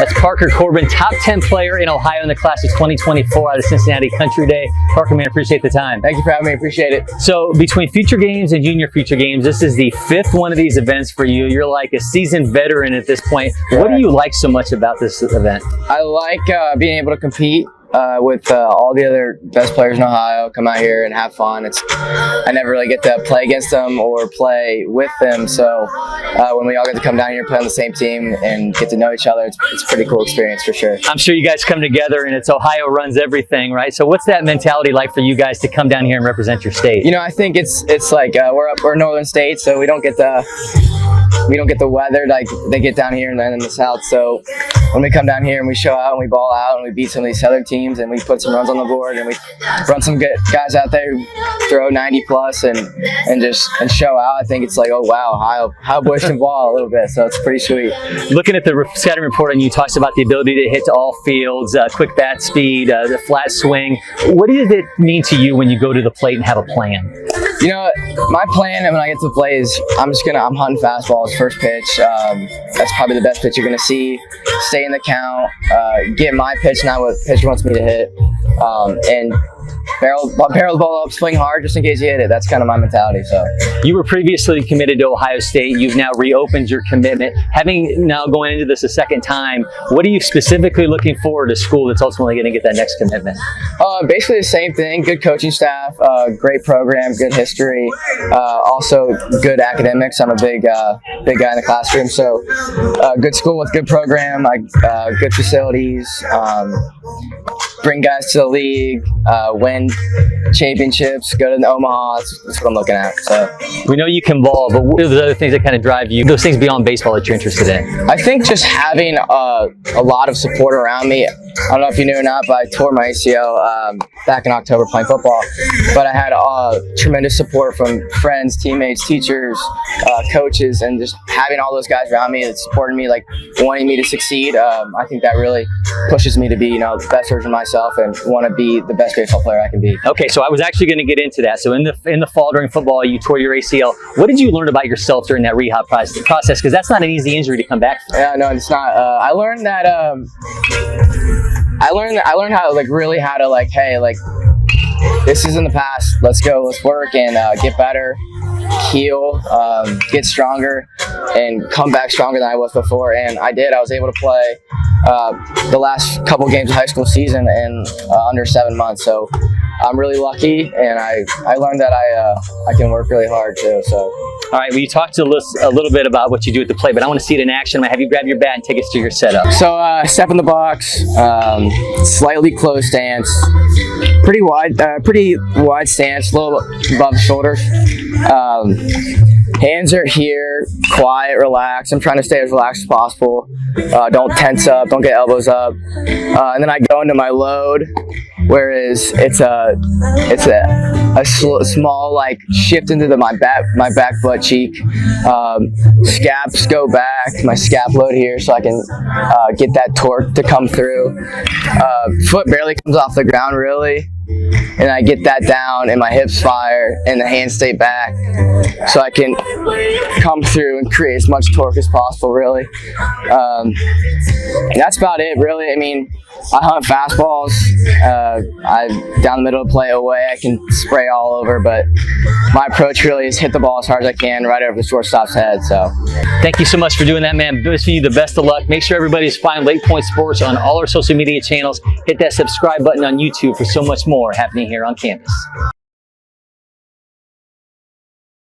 That's Parker Corbin, top 10 player in Ohio in the class of 2024 out of Cincinnati Country Day. Parker, man, appreciate the time. Thank you for having me. Appreciate it. So between future games and junior future games, this is the 5th one of these events for you. You're like a seasoned veteran at this point. What do you like so much about this event? I like being able to compete with all the other best players in Ohio, come out here and have fun. I never really get to play against them or play with them, so when we all get to come down here and play on the same team and get to know each other, it's a pretty cool experience for sure. I'm sure you guys come together and it's Ohio runs everything, right? So what's that mentality like for you guys to come down here and represent your state? You know, I think it's like we're northern state, so we don't get the weather like they get down here and then in the south. So when we come down here and we show out and we ball out and we beat some of these southern teams and we put some runs on the board and we run some good guys out there who throw 90 plus and show out, I think it's like, oh wow, how boys can ball a little bit. So it's pretty sweet. Looking at the scouting report, and you talks about the ability to hit to all fields, quick bat speed, the flat swing. What does it mean to you when you go to the plate and have a plan? You know, my plan when I get to the plate is I'm hunting fastballs, first pitch. That's probably the best pitch you're going to see. Stay in the count, get my pitch, not what the pitcher wants me to hit, and barrel the ball up, swing hard just in case you hit it. That's kind of my mentality. So you were previously committed to Ohio State. You've now reopened your commitment. Having now going into this a second time, what are you specifically looking forward to school that's ultimately going to get that next commitment? Basically the same thing. Good coaching staff, great program, good history, also good academics. I'm a big guy in the classroom, so good school with good program, good facilities. Bring guys to the league, win championships, go to Omaha. That's what I'm looking at. So we know you can ball, but what are the other things that kind of drive you? Those things beyond baseball that you're interested in? I think just having a lot of support around me. I don't know if you knew or not, but I tore my ACL back in October playing football. But I had tremendous support from friends, teammates, teachers, coaches, and just having all those guys around me that supported me, like wanting me to succeed. I think that really pushes me to be, the best version of myself and want to be the best baseball player I can be. Okay, so I was actually going to get into that. So in the fall during football, you tore your ACL. What did you learn about yourself during that rehab process? Because that's not an easy injury to come back from. Yeah, no, it's not. I learned that. I learned how to hey, this is in the past. Let's go. Let's work and get better, heal, get stronger, and come back stronger than I was before. And I did. I was able to play the last couple games of high school season in under 7 months. So I'm really lucky, and I learned that I can work really hard too. So. All right, well, you talked a little bit about what you do at the plate, but I want to see it in action. I'm going to have you grab your bat and take us to your setup. So step in the box, slightly closed stance, pretty wide stance, a little above the shoulders. Hands are here, quiet, relaxed. I'm trying to stay as relaxed as possible. Don't tense up, don't get elbows up. And then I go into my load, whereas it's a small shift into my back butt cheek. Scaps go back, my scap load here, so I can get that torque to come through. Foot barely comes off the ground really. And I get that down and my hips fire and the hands stay back so I can come through and create as much torque as possible really. And that's about it really. I mean, I hunt fastballs. I down the middle of the plate away, I can spray all over, but my approach really is hit the ball as hard as I can right over the shortstop's head. So thank you so much for doing that, man. Wishing you the best of luck. Make sure everybody's following LakePoint Sports on all our social media channels. Hit that subscribe button on YouTube for so much more happening here on campus.